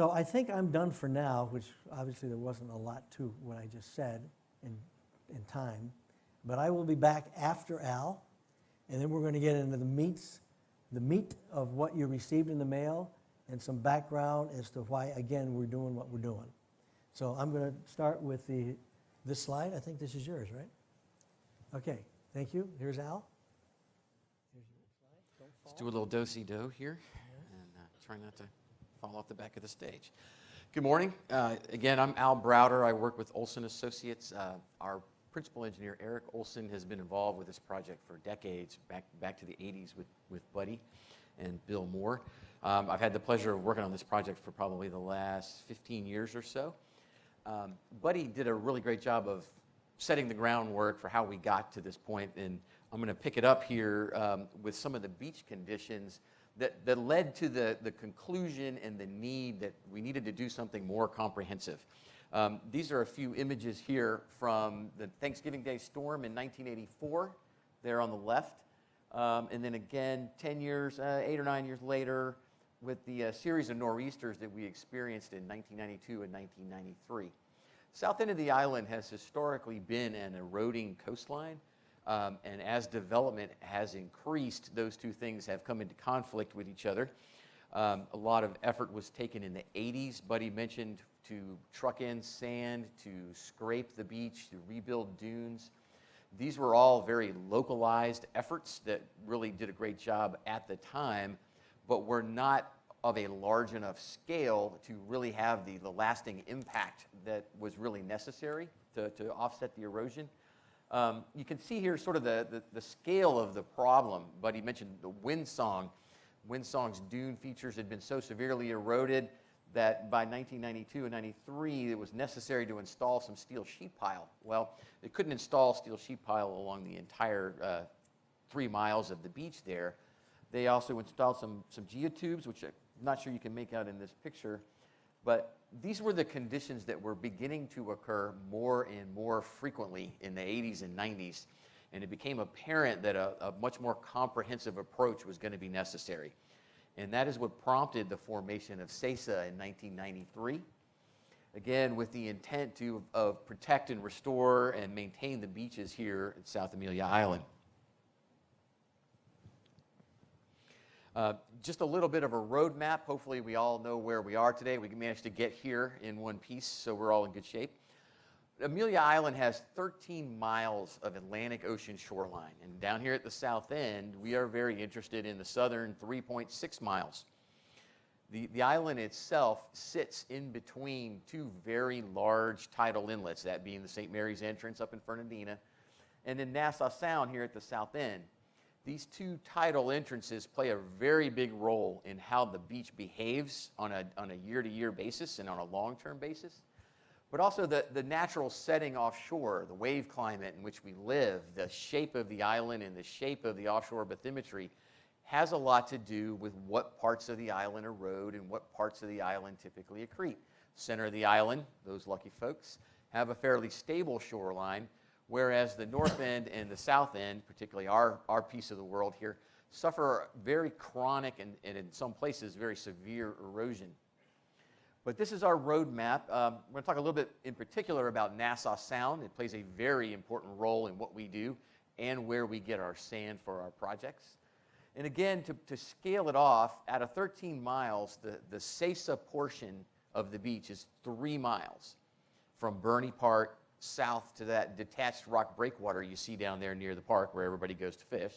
So I think I'm done for now, which obviously there wasn't a lot to what I just said in time. But I will be back after Al, and then we're going to get into the meat of what you received in the mail and some background as to why, again, we're doing what we're doing. So I'm going to start with this slide. I think this is yours, right? Okay, thank you. Here's Al. Here's your slide. Don't fall. Let's do a little do-si-do here, and try not to fall off the back of the stage. Good morning. Again, I'm Al Browder. I work with Olson Associates. Our principal engineer, Eric Olson, has been involved with this project for decades, back to the 80s with Buddy and Bill Moore. I've had the pleasure of working on this project for probably the last 15 years or so. Buddy did a really great job of setting the groundwork for how we got to this point, and I'm going to pick it up here with some of the beach conditions that led to the conclusion and the need that we needed to do something more comprehensive. These are a few images here from the Thanksgiving Day storm in 1984, there on the left. And then again, 10 years, 8 or 9 years later, with the series of nor'easters that we experienced in 1992 and 1993. South end of the island has historically been an eroding coastline. And as development has increased, those two things have come into conflict with each other. A lot of effort was taken in the 80s. Buddy mentioned to truck in sand, to scrape the beach, to rebuild dunes. These were all very localized efforts that really did a great job at the time, but were not of a large enough scale to really have the lasting impact that was really necessary to offset the erosion. You can see here sort of the scale of the problem, but he mentioned the windsong. Windsong's dune features had been so severely eroded that by 1992 and 93, it was necessary to install some steel sheet pile. Well, they couldn't install steel sheet pile along the entire 3 miles of the beach there. They also installed some geotubes, which I'm not sure you can make out in this picture, but these were the conditions that were beginning to occur more and more frequently in the 80s and 90s, and it became apparent that a much more comprehensive approach was going to be necessary. And that is what prompted the formation of SAISSA in 1993, again with the intent to protect and restore and maintain the beaches here at South Amelia Island. Just a little bit of a road map. Hopefully we all know where we are today. We managed to get here in one piece, so we're all in good shape. Amelia Island has 13 miles of Atlantic Ocean shoreline, and down here at the south end, we are very interested in the southern 3.6 miles. The island itself sits in between two very large tidal inlets, that being the St. Mary's entrance up in Fernandina, and then Nassau Sound here at the south end. These two tidal entrances play a very big role in how the beach behaves on a year-to-year basis and on a long-term basis. But also the natural setting offshore, the wave climate in which we live, the shape of the island and the shape of the offshore bathymetry has a lot to do with what parts of the island erode and what parts of the island typically accrete. Center of the island, those lucky folks, have a fairly stable shoreline, whereas the north end and the south end, particularly our piece of the world here, suffer very chronic and in some places very severe erosion. But this is our road map. We're going to talk a little bit in particular about Nassau Sound. It plays a very important role in what we do and where we get our sand for our projects. And again, to scale it off, out of 13 miles, the SAISSA portion of the beach is 3 miles from Burney Park south to that detached rock breakwater you see down there near the park where everybody goes to fish.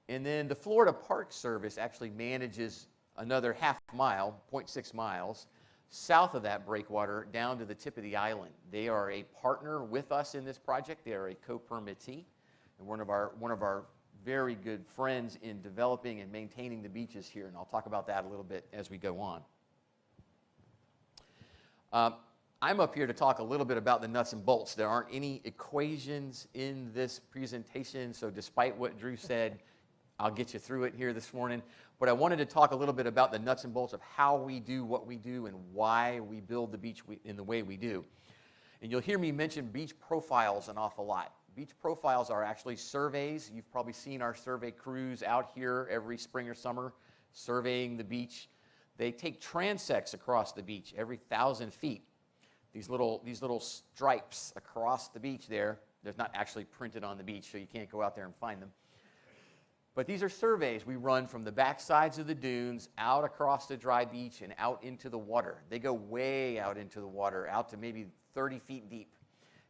And then the Florida Park Service actually manages another half mile, 0.6 miles, south of that breakwater down to the tip of the island. They are a partner with us in this project. They are a co-permittee and one of our very good friends in developing and maintaining the beaches here, and I'll talk about that a little bit as we go on. I'm up here to talk a little bit about the nuts and bolts. There aren't any equations in this presentation, so despite what Drew said, I'll get you through it here this morning. But I wanted to talk a little bit about the nuts and bolts of how we do what we do and why we build the beach in the way we do. And you'll hear me mention beach profiles an awful lot. Beach profiles are actually surveys. You've probably seen our survey crews out here every spring or summer surveying the beach. They take transects across the beach every 1,000 feet. These little stripes across the beach there. They're not actually printed on the beach, so you can't go out there and find them. But these are surveys we run from the back sides of the dunes out across the dry beach and out into the water. They go way out into the water, out to maybe 30 feet deep.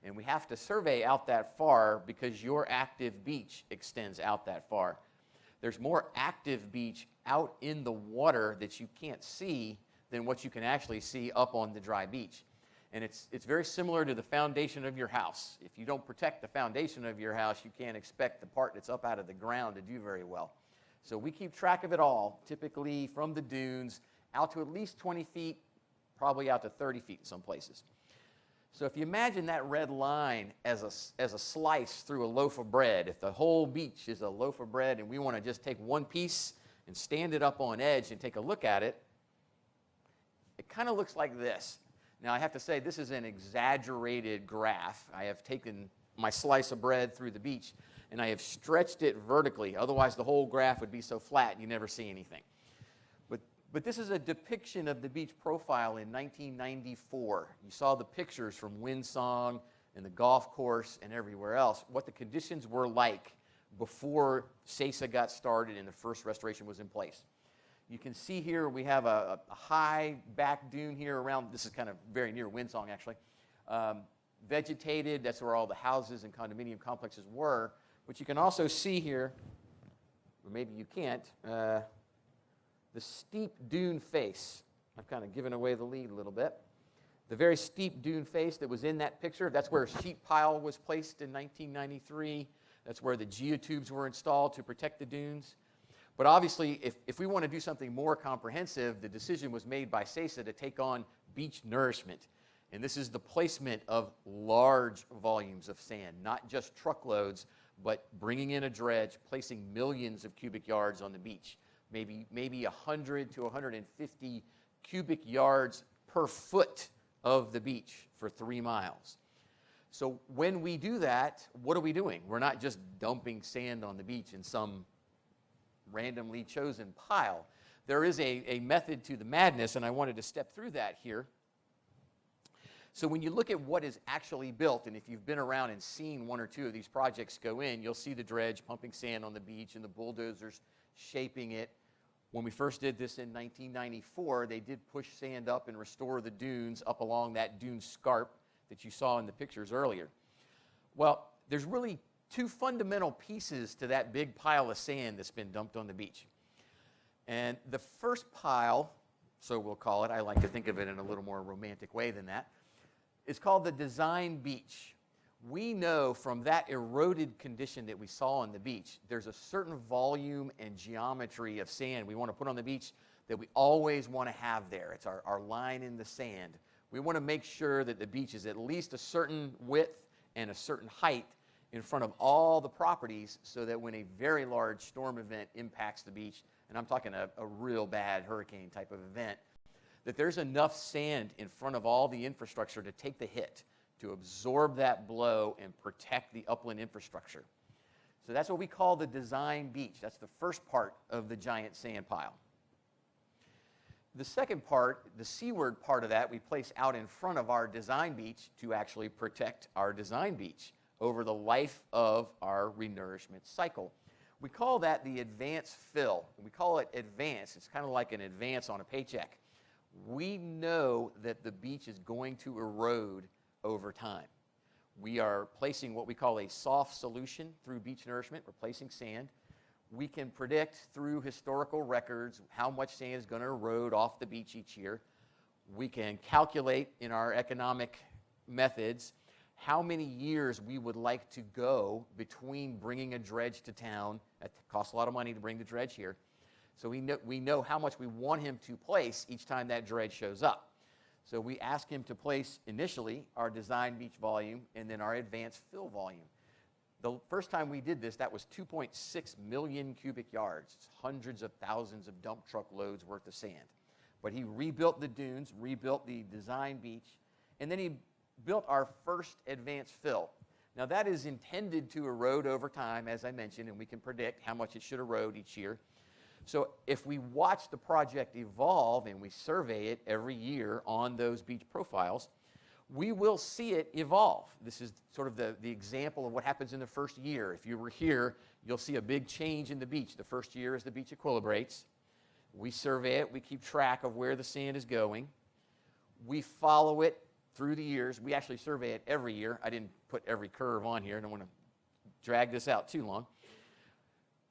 And we have to survey out that far because your active beach extends out that far. There's more active beach out in the water that you can't see than what you can actually see up on the dry beach. And it's very similar to the foundation of your house. If you don't protect the foundation of your house, you can't expect the part that's up out of the ground to do very well. So we keep track of it all, typically from the dunes out to at least 20 feet, probably out to 30 feet in some places. So if you imagine that red line as a slice through a loaf of bread, if the whole beach is a loaf of bread and we want to just take one piece and stand it up on edge and take a look at it, it kind of looks like this. Now, I have to say, this is an exaggerated graph. I have taken my slice of bread through the beach, and I have stretched it vertically. Otherwise, the whole graph would be so flat, you never see anything. But this is a depiction of the beach profile in 1994. You saw the pictures from Windsong and the golf course and everywhere else, what the conditions were like before SAISSA got started and the first restoration was in place. You can see here we have a high back dune here around, this is kind of very near Windsong actually, vegetated, that's where all the houses and condominium complexes were. But you can also see here, or maybe you can't, the steep dune face. I've kind of given away the lead a little bit. The very steep dune face that was in that picture, that's where a sheet pile was placed in 1993. That's where the geotubes were installed to protect the dunes. But obviously, if we want to do something more comprehensive, the decision was made by SAISSA to take on beach nourishment. And this is the placement of large volumes of sand, not just truckloads, but bringing in a dredge, placing millions of cubic yards on the beach, maybe 100 to 150 cubic yards per foot of the beach for 3 miles. So when we do that, what are we doing? We're not just dumping sand on the beach in some randomly chosen pile. There is a method to the madness, and I wanted to step through that here. So when you look at what is actually built, and if you've been around and seen 1 or 2 of these projects go in, you'll see the dredge pumping sand on the beach and the bulldozers shaping it. When we first did this in 1994, they did push sand up and restore the dunes up along that dune scarp that you saw in the pictures earlier. Well, there's really 2 fundamental pieces to that big pile of sand that's been dumped on the beach. And the first pile, so we'll call it, I like to think of it in a little more romantic way than that, is called the design beach. We know from that eroded condition that we saw on the beach, there's a certain volume and geometry of sand we want to put on the beach that we always want to have there. It's our line in the sand. We want to make sure that the beach is at least a certain width and a certain height in front of all the properties so that when a very large storm event impacts the beach, and I'm talking a real bad hurricane type of event, that there's enough sand in front of all the infrastructure to take the hit, to absorb that blow and protect the upland infrastructure. So that's what we call the design beach. That's the first part of the giant sand pile. The second part, the seaward part of that, we place out in front of our design beach to actually protect our design beach over the life of our renourishment cycle. We call that the advance fill. We call it advance. It's kind of like an advance on a paycheck. We know that the beach is going to erode over time. We are placing what we call a soft solution through beach nourishment, replacing sand. We can predict through historical records how much sand is going to erode off the beach each year. We can calculate in our economic methods how many years we would like to go between bringing a dredge to town. It costs a lot of money to bring the dredge here. So we know how much we want him to place each time that dredge shows up. So we ask him to place initially our design beach volume and then our advanced fill volume. The first time we did this, that was 2.6 million cubic yards. It's hundreds of thousands of dump truck loads worth of sand. But he rebuilt the dunes, rebuilt the design beach, and then he built our first advanced fill. Now that is intended to erode over time, as I mentioned, and we can predict how much it should erode each year. So if we watch the project evolve and we survey it every year on those beach profiles, we will see it evolve. This is sort of the example of what happens in the first year. If you were here, you'll see a big change in the beach. The first year as the beach equilibrates. We survey it. We keep track of where the sand is going. We follow it through the years. We actually survey it every year. I didn't put every curve on here. I don't want to drag this out too long.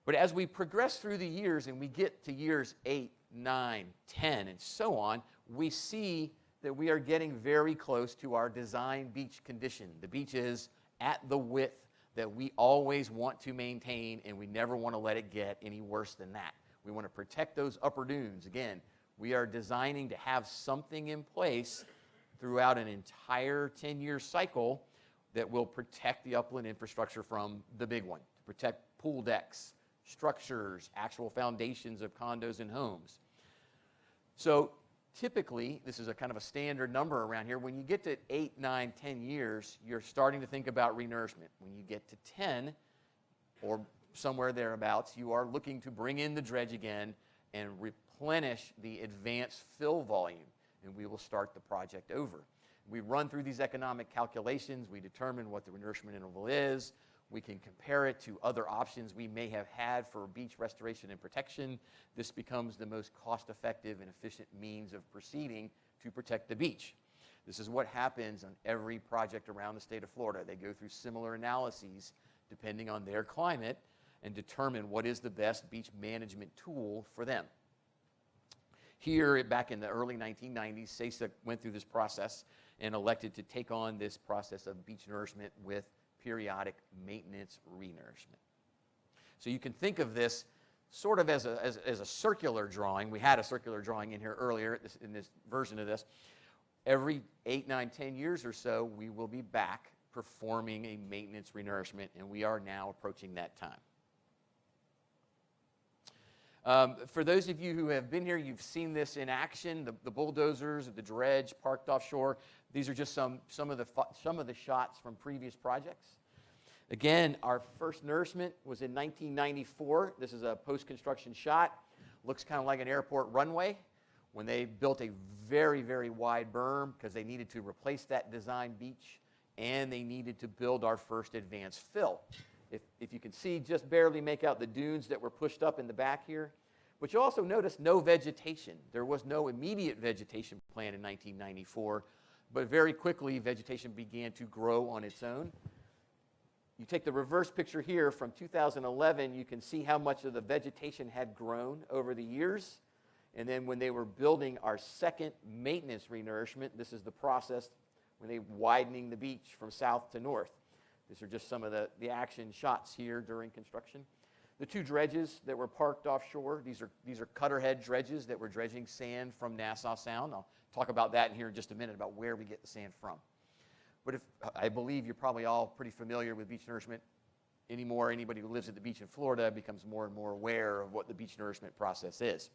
But as we progress through the years and we get to years 8, 9, 10, and so on, we see that we are getting very close to our design beach condition. The beach is at the width that we always want to maintain, and we never want to let it get any worse than that. We want to protect those upper dunes. Again, we are designing to have something in place throughout an entire 10-year cycle that will protect the upland infrastructure from the big one, to protect pool decks, structures, actual foundations of condos and homes. So typically, this is a kind of a standard number around here. When you get to 8, 9, 10 years, you're starting to think about renourishment. When you get to 10 or somewhere thereabouts, you are looking to bring in the dredge again and replenish the advanced fill volume, and we will start the project over. We run through these economic calculations. We determine what the renourishment interval is. We can compare it to other options we may have had for beach restoration and protection. This becomes the most cost-effective and efficient means of proceeding to protect the beach. This is what happens on every project around the state of Florida. They go through similar analyses depending on their climate and determine what is the best beach management tool for them. Here, back in the early 1990s, SAISSA went through this process and elected to take on this process of beach nourishment with periodic maintenance renourishment. So you can think of this sort of as a circular drawing. We had a circular drawing in here earlier in this version of this. Every 8, 9, 10 years or so, we will be back performing a maintenance renourishment, and we are now approaching that time. For those of you who have been here, you've seen this in action, the bulldozers, the dredge parked offshore. These are just some of the shots from previous projects. Again, our first nourishment was in 1994. This is a post-construction shot. Looks kind of like an airport runway when they built a very, very wide berm because they needed to replace that design beach, and they needed to build our first advanced fill. If you can see, just barely make out the dunes that were pushed up in the back here. But you also notice no vegetation. There was no immediate vegetation plan in 1994, but very quickly vegetation began to grow on its own. You take the reverse picture here from 2011, you can see how much of the vegetation had grown over the years. And then when they were building our second maintenance renourishment, this is the process when they widening the beach from south to north. These are just some of the action shots here during construction. The two dredges that were parked offshore, these are cutter head dredges that were dredging sand from Nassau Sound. I'll talk about that in here in just a minute about where we get the sand from. But I believe you're probably all pretty familiar with beach nourishment anymore. Anybody who lives at the beach in Florida becomes more and more aware of what the beach nourishment process is.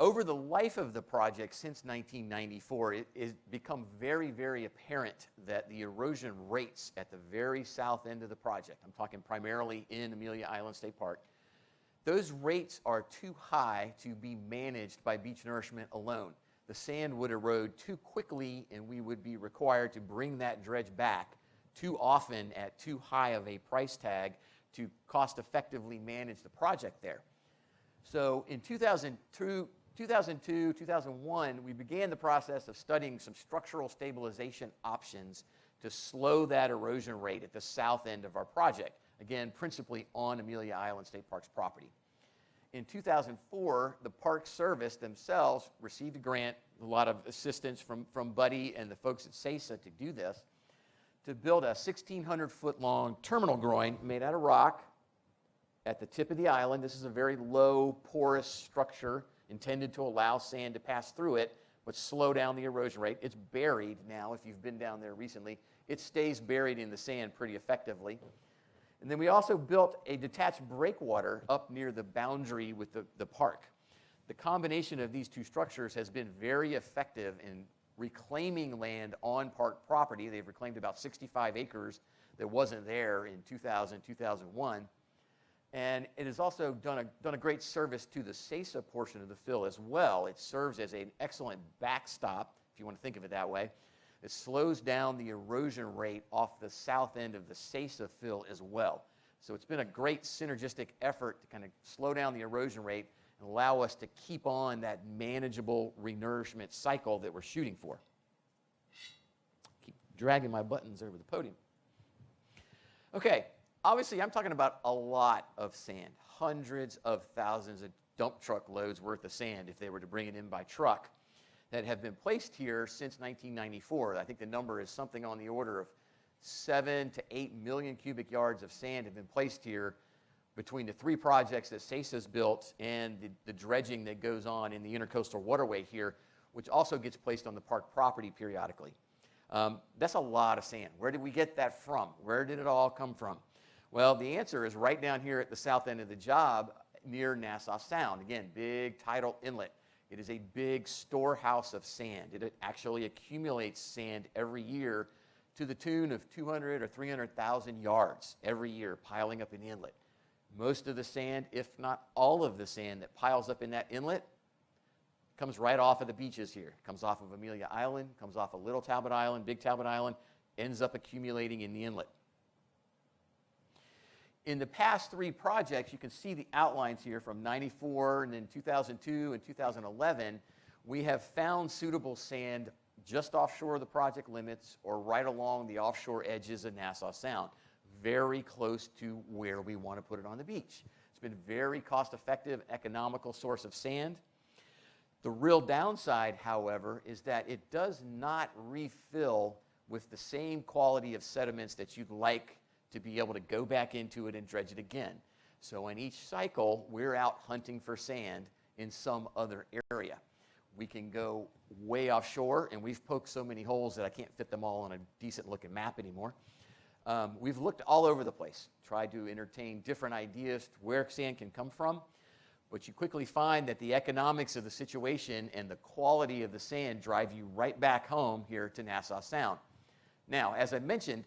Over the life of the project since 1994, it has become very, very apparent that the erosion rates at the very south end of the project, I'm talking primarily in Amelia Island State Park, those rates are too high to be managed by beach nourishment alone. The sand would erode too quickly, and we would be required to bring that dredge back too often at too high of a price tag to cost effectively manage the project there. So in 2002, 2001, we began the process of studying some structural stabilization options to slow that erosion rate at the south end of our project, again, principally on Amelia Island State Park's property. In 2004, the Park Service themselves received a grant, a lot of assistance from Buddy and the folks at SAISSA to do this, to build a 1,600-foot-long terminal groin made out of rock at the tip of the island. This is a very low, porous structure intended to allow sand to pass through it, but slow down the erosion rate. It's buried now, if you've been down there recently. It stays buried in the sand pretty effectively. And then we also built a detached breakwater up near the boundary with the park. The combination of these two structures has been very effective in reclaiming land on park property. They've reclaimed about 65 acres that wasn't there in 2000, 2001. And it has also done a great service to the SAISSA portion of the fill as well. It serves as an excellent backstop, if you want to think of it that way. It slows down the erosion rate off the south end of the SAISSA fill as well. So it's been a great synergistic effort to kind of slow down the erosion rate and allow us to keep on that manageable renourishment cycle that we're shooting for. Keep dragging my buttons over the podium. Okay, obviously I'm talking about a lot of sand, hundreds of thousands of dump truck loads worth of sand if they were to bring it in by truck that have been placed here since 1994. I think the number is something on the order of 7 to 8 million cubic yards of sand have been placed here between the 3 projects that SAISSA's built and the dredging that goes on in the intercoastal waterway here, which also gets placed on the park property periodically. That's a lot of sand. Where did we get that from? Where did it all come from? Well, the answer is right down here at the south end of the job near Nassau Sound. Again, big tidal inlet. It is a big storehouse of sand. It actually accumulates sand every year to the tune of 200 or 300,000 yards every year piling up in the inlet. Most of the sand, if not all of the sand that piles up in that inlet, comes right off of the beaches here. Comes off of Amelia Island, comes off of Little Talbot Island, Big Talbot Island, ends up accumulating in the inlet. In the past 3 projects, you can see the outlines here from 94 and then 2002 and 2011. We have found suitable sand just offshore of the project limits or right along the offshore edges of Nassau Sound, very close to where we want to put it on the beach. It's been a very cost-effective, economical source of sand. The real downside, however, is that it does not refill with the same quality of sediments that you'd like to be able to go back into it and dredge it again. So in each cycle, we're out hunting for sand in some other area. We can go way offshore, and we've poked so many holes that I can't fit them all on a decent looking map anymore. We've looked all over the place, tried to entertain different ideas to where sand can come from, but you quickly find that the economics of the situation and the quality of the sand drive you right back home here to Nassau Sound. Now, as I mentioned,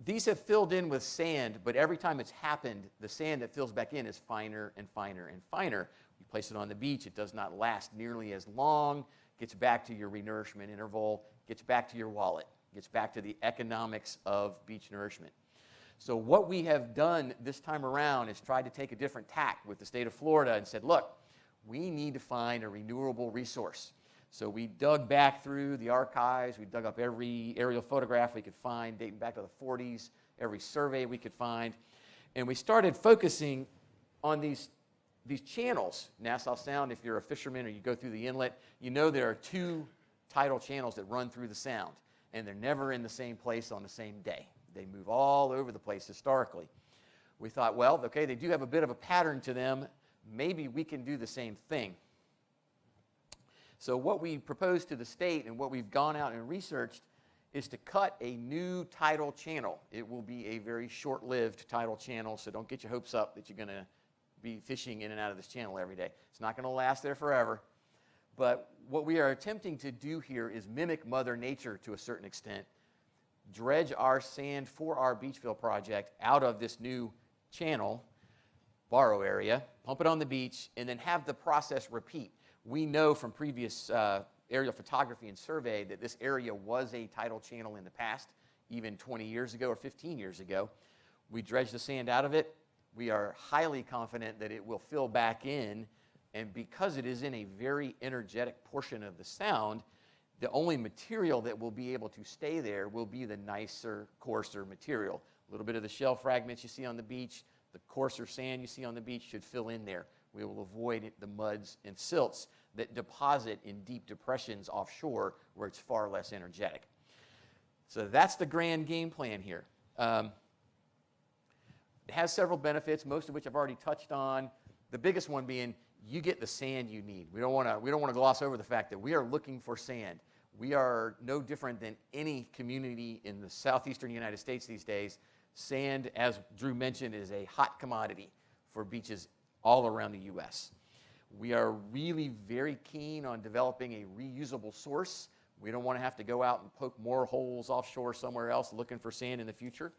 these have filled in with sand, but every time it's happened, the sand that fills back in is finer and finer and finer. You place it on the beach, it does not last nearly as long, gets back to your renourishment interval, gets back to your wallet, gets back to the economics of beach nourishment. So what we have done this time around is tried to take a different tack with the state of Florida and said, look, we need to find a renewable resource. So we dug back through the archives, we dug up every aerial photograph we could find dating back to the 40s, every survey we could find, and we started focusing on these channels. Nassau Sound, if you're a fisherman or you go through the inlet, you know there are 2 tidal channels that run through the sound, and they're never in the same place on the same day. They move all over the place historically. We thought, well, okay, they do have a bit of a pattern to them. Maybe we can do the same thing. So what we proposed to the state and what we've gone out and researched is to cut a new tidal channel. It will be a very short-lived tidal channel, so don't get your hopes up that you're going to be fishing in and out of this channel every day. It's not going to last there forever. But what we are attempting to do here is mimic Mother Nature to a certain extent, dredge our sand for our beach fill project out of this new channel, borrow area, pump it on the beach, and then have the process repeat. We know from previous aerial photography and survey that this area was a tidal channel in the past, even 20 years ago or 15 years ago. We dredged the sand out of it. We are highly confident that it will fill back in, and because it is in a very energetic portion of the sound, the only material that will be able to stay there will be the nicer, coarser material. A little bit of the shell fragments you see on the beach, the coarser sand you see on the beach should fill in there. We will avoid the muds and silts that deposit in deep depressions offshore where it's far less energetic. So that's the grand game plan here. It has several benefits, most of which I've already touched on. The biggest one being you get the sand you need. We don't want to gloss over the fact that we are looking for sand. We are no different than any community in the southeastern United States these days. Sand, as Drew mentioned, is a hot commodity for beaches all around the U.S. We are really very keen on developing a reusable source. We don't want to have to go out and poke more holes offshore somewhere else looking for sand in the future.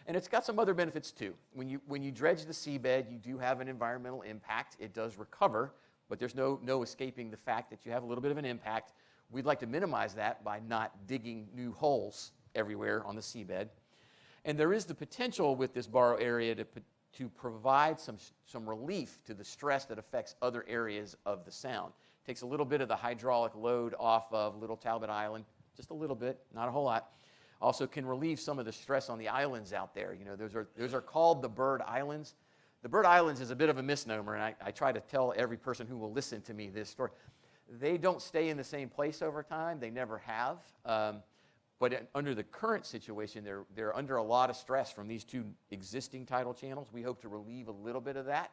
And it's got some other benefits too. When you dredge the seabed, you do have an environmental impact. It does recover, but there's no escaping the fact that you have a little bit of an impact. We'd like to minimize that by not digging new holes everywhere on the seabed. And there is the potential with this borrow area to provide some relief to the stress that affects other areas of the sound. Takes a little bit of the hydraulic load off of Little Talbot Island, just a little bit, not a whole lot. Also can relieve some of the stress on the islands out there. You know, those are called the bird islands. The bird islands is a bit of a misnomer, and I try to tell every person who will listen to me this story. They don't stay in the same place over time. They never have. But under the current situation, they're under a lot of stress from these two existing tidal channels. We hope to relieve a little bit of that.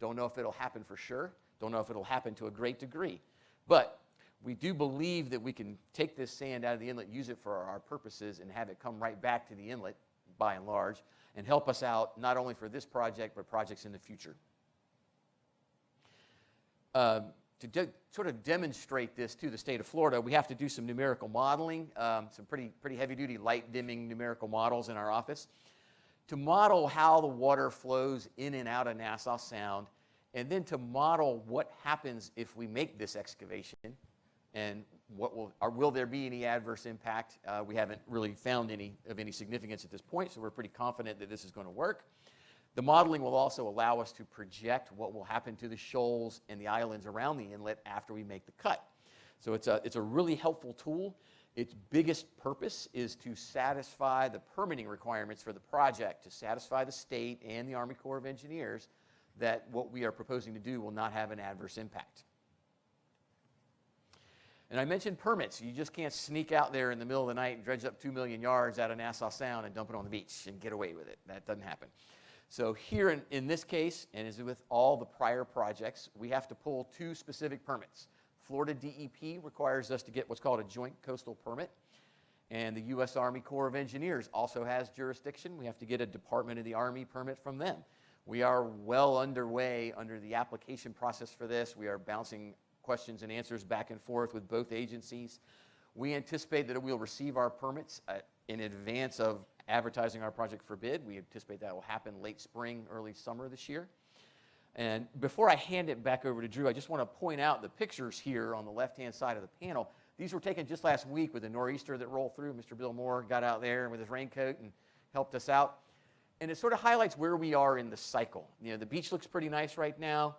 Don't know if it'll happen for sure. Don't know if it'll happen to a great degree. But we do believe that we can take this sand out of the inlet, use it for our purposes, and have it come right back to the inlet, by and large, and help us out not only for this project, but projects in the future. To sort of demonstrate this to the state of Florida, we have to do some numerical modeling, some pretty heavy-duty light dimming numerical models in our office to model how the water flows in and out of Nassau Sound, and then to model what happens if we make this excavation, and will there be any adverse impact? We haven't really found any of any significance at this point, so we're pretty confident that this is going to work. The modeling will also allow us to project what will happen to the shoals and the islands around the inlet after we make the cut. So it's a really helpful tool. Its biggest purpose is to satisfy the permitting requirements for the project, to satisfy the state and the Army Corps of Engineers that what we are proposing to do will not have an adverse impact. And I mentioned permits. You just can't sneak out there in the middle of the night and dredge up 2 million yards out of Nassau Sound and dump it on the beach and get away with it. That doesn't happen. So here in this case, and as with all the prior projects, we have to pull 2 specific permits. Florida DEP requires us to get what's called a joint coastal permit, and the U.S. Army Corps of Engineers also has jurisdiction. We have to get a Department of the Army permit from them. We are well underway under the application process for this. We are bouncing questions and answers back and forth with both agencies. We anticipate that we'll receive our permits in advance of advertising our project for bid. We anticipate that will happen late spring, early summer this year. And before I hand it back over to Drew, I just want to point out the pictures here on the left-hand side of the panel. These were taken just last week with the nor'easter that rolled through. Mr. Bill Moore got out there with his raincoat and helped us out. And it sort of highlights where we are in the cycle. You know, the beach looks pretty nice right now,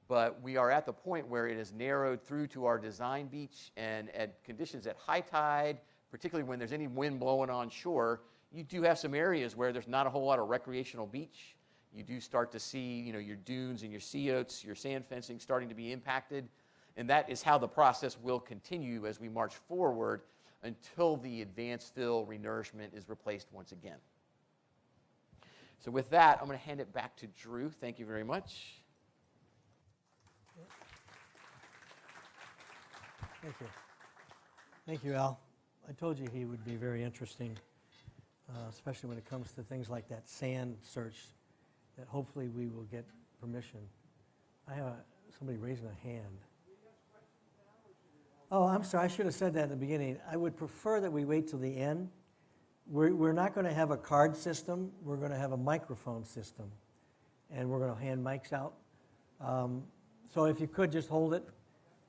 but we are at the point where it has narrowed through to our design beach, and at conditions at high tide, particularly when there's any wind blowing on shore, you do have some areas where there's not a whole lot of recreational beach. You do start to see, you know, your dunes and your sea oats, your sand fencing starting to be impacted. And that is how the process will continue as we march forward until the advanced fill renourishment is replaced once again. So with that, I'm going to hand it back to Drew. Thank you very much. Thank you. Thank you, Al. I told you he would be very interesting, especially when it comes to things like that sand search, that hopefully we will get permission. I have somebody raising a hand. Oh, I'm sorry, I should have said that in the beginning. I would prefer that we wait till the end. We're not going to have a card system. We're going to have a microphone system, and we're going to hand mics out. So if you could just hold it,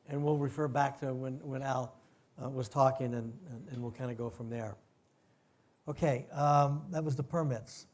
and we'll refer back to when Al was talking, and we'll kind of go from there. Okay, that was the permits.